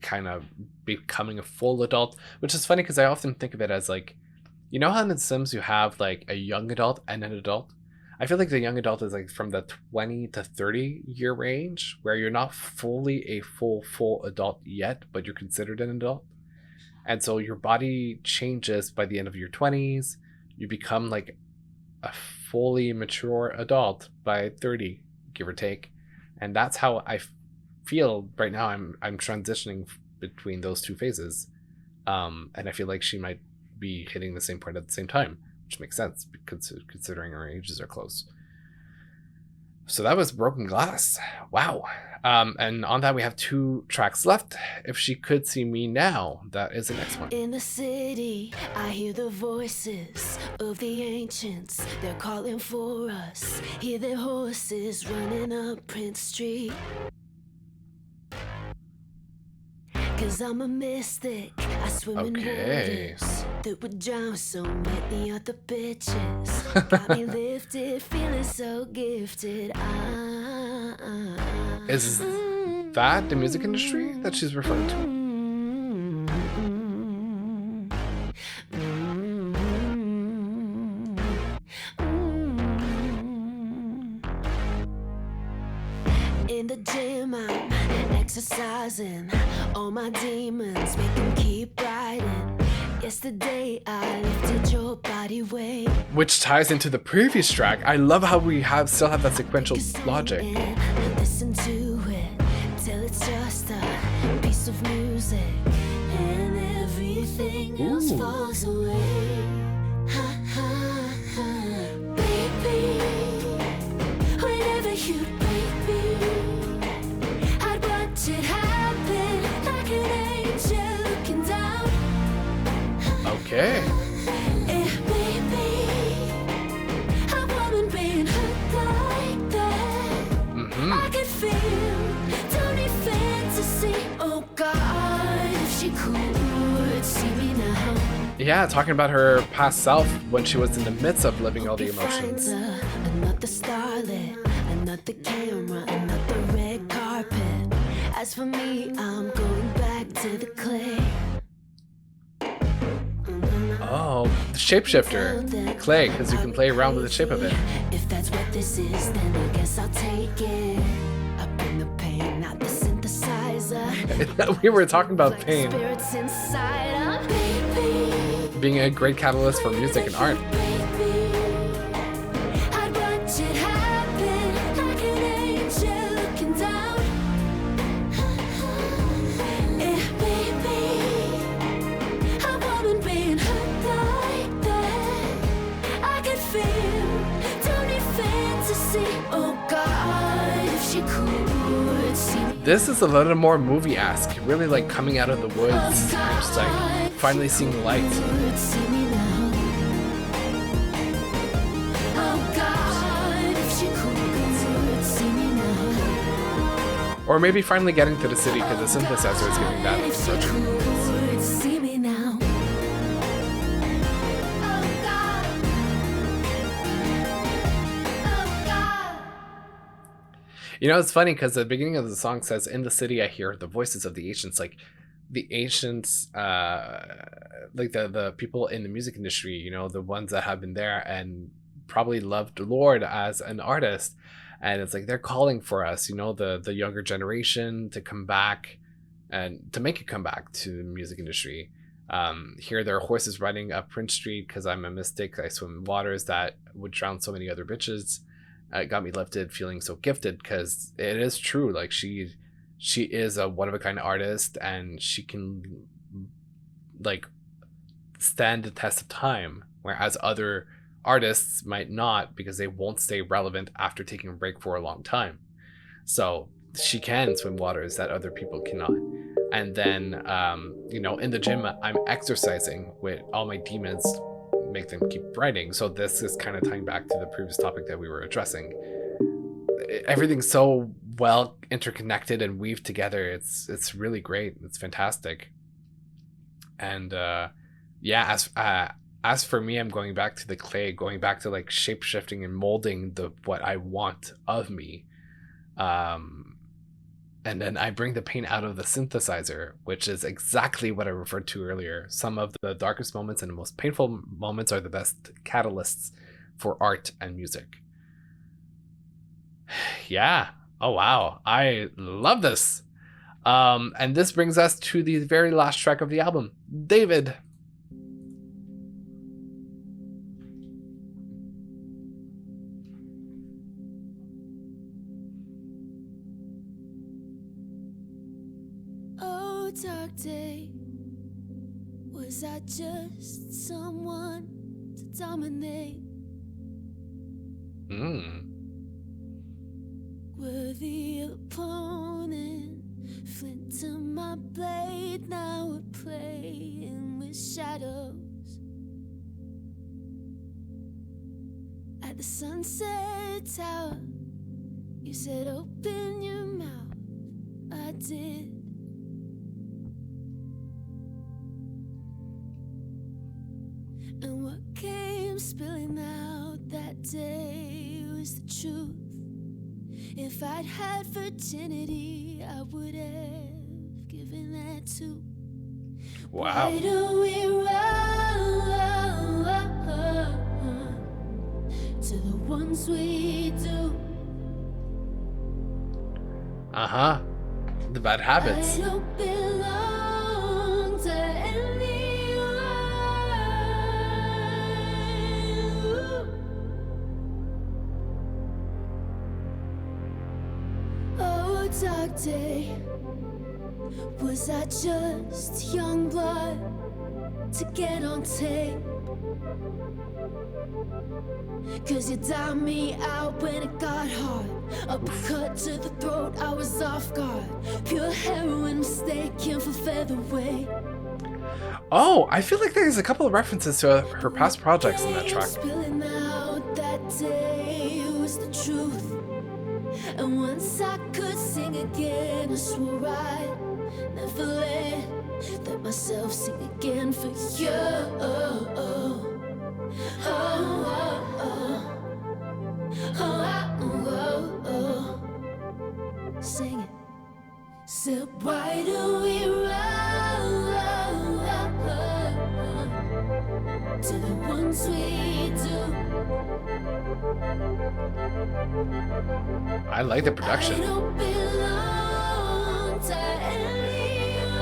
kind of becoming a full adult, which is funny because I often think of it as like, you know how in The Sims you have like a young adult and an adult? I feel like the young adult is like from the 20 to 30 year range, where you're not fully a full adult yet, but you're considered an adult. And so your body changes by the end of your 20s. You become like a fully mature adult by 30, give or take. And that's how I feel right now. I'm transitioning between those two phases. And I feel like she might be hitting the same point at the same time, which makes sense because considering our ages are close. So that was Broken Glass. Wow. And on that we have 2 tracks left. If She Could See Me Now, that is the next one. In the city, I hear the voices of the ancients. They're calling for us. Hear their horses running up Prince Street. 'Cause I'm a mystic. I swim in waters that would drown so many other bitches. Got me lifted, feeling so gifted. Is that the music industry that she's referring to? In the gym, I'm exercising. All my demons make them keep riding. Yesterday, I lifted your body weight. Which ties into the previous track. I love how we still have that sequential logic. Listen to it till it's just a piece of music, and everything else falls away. Ha, ha, ha. Baby, whenever you break me, I'd watch it happen like an angel looking down. Okay. I could feel, don't need fantasy. Oh God, if she could see me now. Yeah, talking about her past self when she was in the midst of living all the emotions. Another starlet, another camera, another red carpet. As for me, I'm going back to the clay. Oh, the Shapeshifter. Clay, because you can play around with the shape of it. If that's what this is, then I guess I'll take it. Up in the pain, not the synthesizer. We were talking about pain Spirits inside, baby. being a great catalyst for music and art. I'd watch it happen like an angel looking down. Baby, a woman being hurt like that. I could feel, don't need fantasy. Oh God, if she could see me. This is a little more movie-esque, really like coming out of the woods. I'm just like finally seeing the light. See me now. Oh God, if she could see me now. Or maybe finally getting to the city because the synthesizer is giving that If she approach. could see me now. Oh God. Oh God. You know, it's funny because the beginning of the song says, "In the city, I hear the voices of the ancients." Like the ancients, like the people in the music industry, you know, the ones that have been there and probably loved Lorde as an artist. And it's like they're calling for us, you know, the younger generation to come back and to make a comeback to the music industry. Hear their horses riding up Prince Street because I'm a mystic. I swim in waters that would drown so many other bitches. It got me lifted, feeling so gifted because it is true. Like she is a one of a kind artist, and she can like stand the test of time, whereas other artists might not because they won't stay relevant after taking a break for a long time. So she can swim waters that other people cannot. And then you know, in the gym I'm exercising with all my demons, make them keep writing. So this is kind of tying back to the previous topic that we were addressing. Everything's so well interconnected and weaved together. It's really great. It's fantastic. And yeah, as for me, I'm going back to the clay, going back to like shape shifting and molding what I want of me. And then I bring the pain out of the synthesizer, which is exactly what I referred to earlier. Some of the darkest moments and the most painful moments are the best catalysts for art and music. Yeah. Oh, wow. I love this. And this brings us to the very last track of the album, David. Oh, dark day, was I just someone to dominate? Worthy opponent, flint to my blade, now we're playing with shadows. At the Sunset Tower, you said open your mouth, I did. And what came spilling out that day was the truth. If I'd had virginity, I would have given that too. Wow. Why do we run to the ones we do? The bad habits. I don't belong to anyone. Oh, dark day, was I just young blood to get on tape? 'Cause you dialed me out when it got hard. Uppercut to the throat, I was off guard. Pure heroin mistaken for featherweight. Oh, I feel like there's a couple of references to her past projects in that track. Spilling out that day was the truth. And once I could sing again, I swore I'd never let myself sing again for you. Sing it. So why do we run to the ones we do? I like the production. I don't belong to anyone.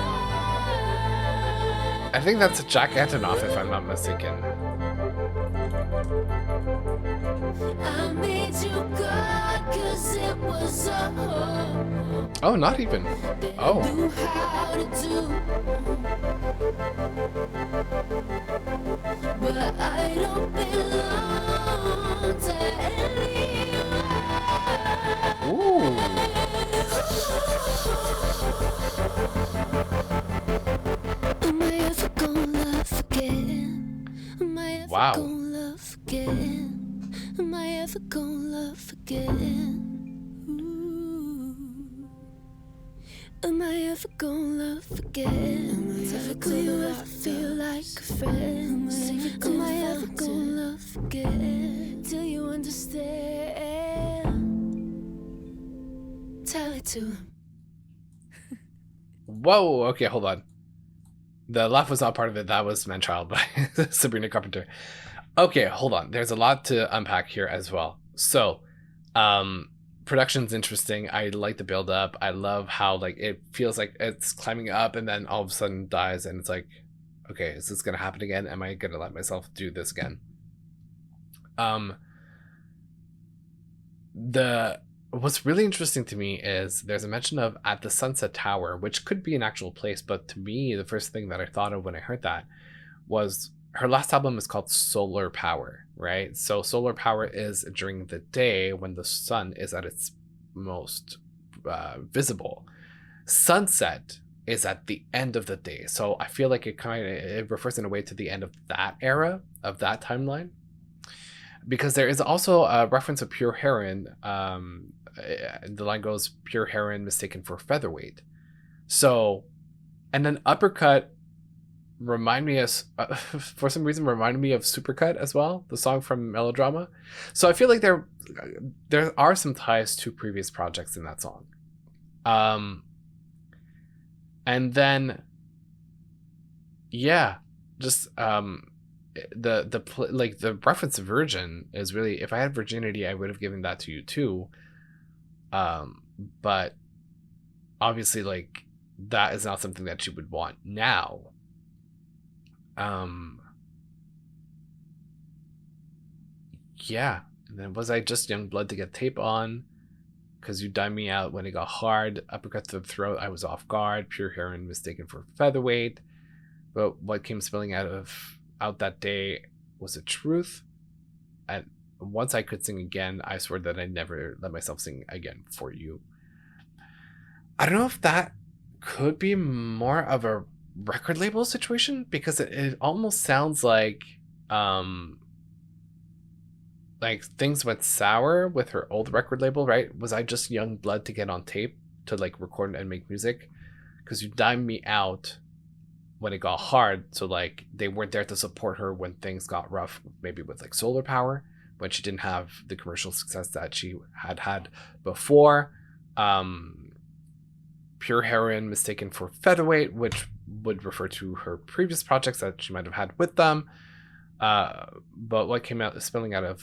I think that's Jack Antonoff, if I'm not mistaken. I made you God 'cause it was all Oh, not even. Oh. knew how to do. But I don't belong to anyone. Ooh. Am I ever gonna love again? Am I ever Wow. gonna love again? Am I ever gonna love again? Ooh. Am I ever gonna love again? Will you ever feel like a friend? Am I ever gonna love again? Till you understand. Tell it to him. Whoa. Okay, hold on. The laugh was not part of it. That was Man-Child by Sabrina Carpenter. Okay, hold on. There's a lot to unpack here as well. So, production's interesting. I like the build up. I love how like it feels like it's climbing up and then all of a sudden dies, and it's like, okay, is this gonna happen again? Am I gonna let myself do this again? What's really interesting to me is there's a mention of at the Sunset Tower, which could be an actual place, but to me, the first thing that I thought of when I heard that was her last album is called Solar Power, right? So solar power is during the day when the sun is at its most visible. Sunset is at the end of the day. So I feel like it refers in a way to the end of that era, of that timeline. Because there is also a reference of pure heroin. The line goes, pure heroin mistaken for featherweight. So, and then uppercut remind me as for some reason reminded me of Supercut as well, the song from Melodrama. So I feel like there are some ties to previous projects in that song. And then yeah, just the reference to virgin is really, if I had virginity I would have given that to you too. But obviously like that is not something that you would want now. Yeah. And then was I just young blood to get tape on? Because you dimed me out when it got hard. Uppercut to the throat, I was off guard. Pure heroin mistaken for featherweight. But what came spilling out that day was the truth. And once I could sing again, I swore that I'd never let myself sing again for you. I don't know if that could be more of a record label situation, because it almost sounds like things went sour with her old record label, right? Was I just young blood to get on tape to like record and make music? Because you dimed me out when it got hard, so like they weren't there to support her when things got rough, maybe with like solar power, when she didn't have the commercial success that she had before. Pure heroin mistaken for featherweight, which would refer to her previous projects that she might have had with them. But what came out spilling out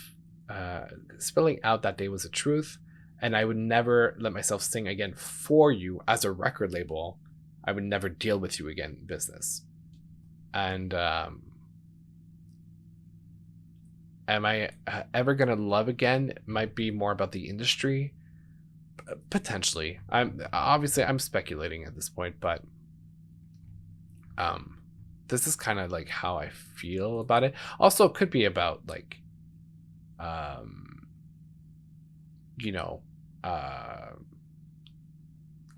that day was the truth. And I would never let myself sing again for you. As a record label, I would never deal with you again business. And am I ever gonna love again? It might be more about the industry, potentially. I'm speculating at this point, but this is kind of like how I feel about it. Also, it could be about like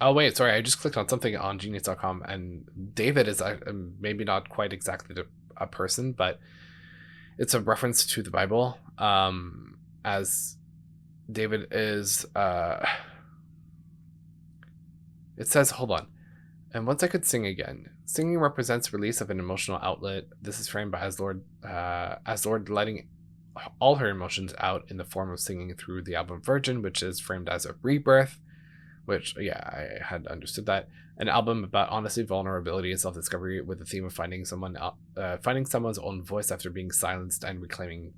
oh wait, sorry, I just clicked on something on genius.com, and David is maybe not quite exactly a person, but it's a reference to the Bible, as David is it says, hold on. And once I could sing again. Singing represents release of an emotional outlet. This is framed by as Lorde letting all her emotions out in the form of singing through the album Virgin, which is framed as a rebirth, which, yeah, I had understood that. An album about honesty, vulnerability, and self-discovery, with the theme of finding someone's own voice after being silenced and reclaiming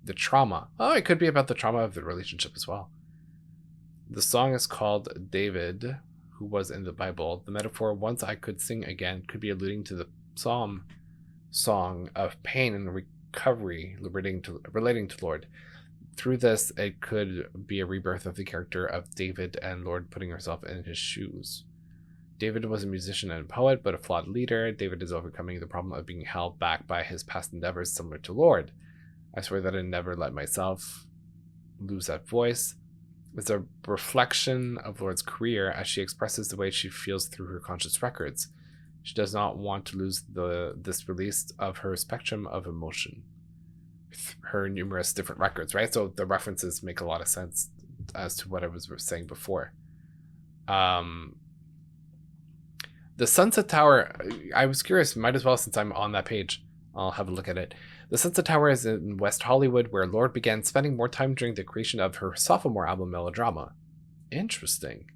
the trauma. Oh, it could be about the trauma of the relationship as well. The song is called David, who was in the Bible. The metaphor, once I could sing again, could be alluding to the psalm song of pain and recovery relating to Lorde. Through this, it could be a rebirth of the character of David and Lorde putting herself in his shoes. David was a musician and poet, but a flawed leader. David is overcoming the problem of being held back by his past endeavors, similar to Lorde. I swear that I never let myself lose that voice. It's a reflection of Lorde's career as she expresses the way she feels through her conscious records. She does not want to lose this release of her spectrum of emotion. Her numerous different records, right? So the references make a lot of sense as to what I was saying before. The Sunset Tower, I was curious, might as well, since I'm on that page, I'll have a look at it. The Sunset Tower is in West Hollywood, where Lorde began spending more time during the creation of her sophomore album, Melodrama. Interesting.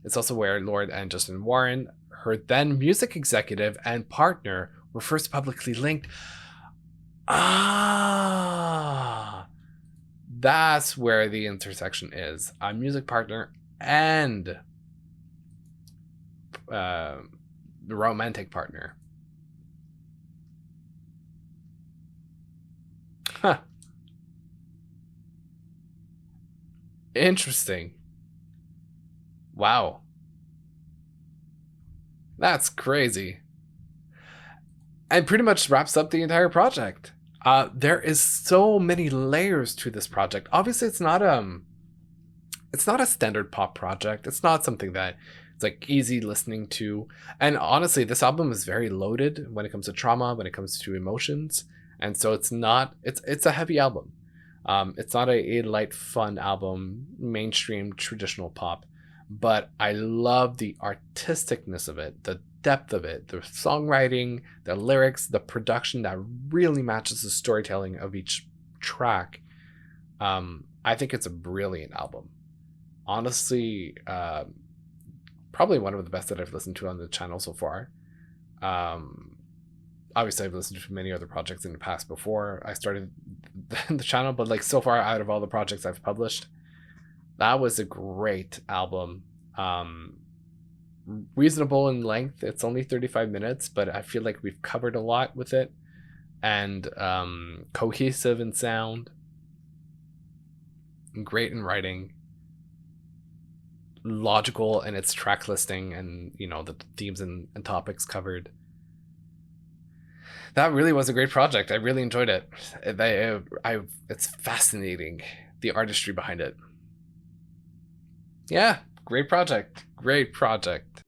It's also where Lorde and Justin Warren, her then music executive and partner, were first publicly linked. Ah, that's where the intersection is. A music partner and the romantic partner. Huh. Interesting. Wow. That's crazy. And pretty much wraps up the entire project. There is so many layers to this project. Obviously, it's not a standard pop project. It's not something that it's like easy listening to. And honestly, this album is very loaded when it comes to trauma, when it comes to emotions. And so it's a heavy album. It's not a light, fun album, mainstream, traditional pop. But I love the artisticness of it, depth of it, the songwriting, the lyrics, the production that really matches the storytelling of each track. I think it's a brilliant album. Honestly, probably one of the best that I've listened to on the channel so far. Obviously I've listened to many other projects in the past before I started the channel, but like so far out of all the projects I've published, that was a great album. Reasonable in length. It's only 35 minutes, but I feel like we've covered a lot with it, and cohesive in sound, great in writing, logical in its track listing, and you know, the themes and topics covered. That really was a great project. I really enjoyed it. It's fascinating, the artistry behind it. Yeah, great project. Great project.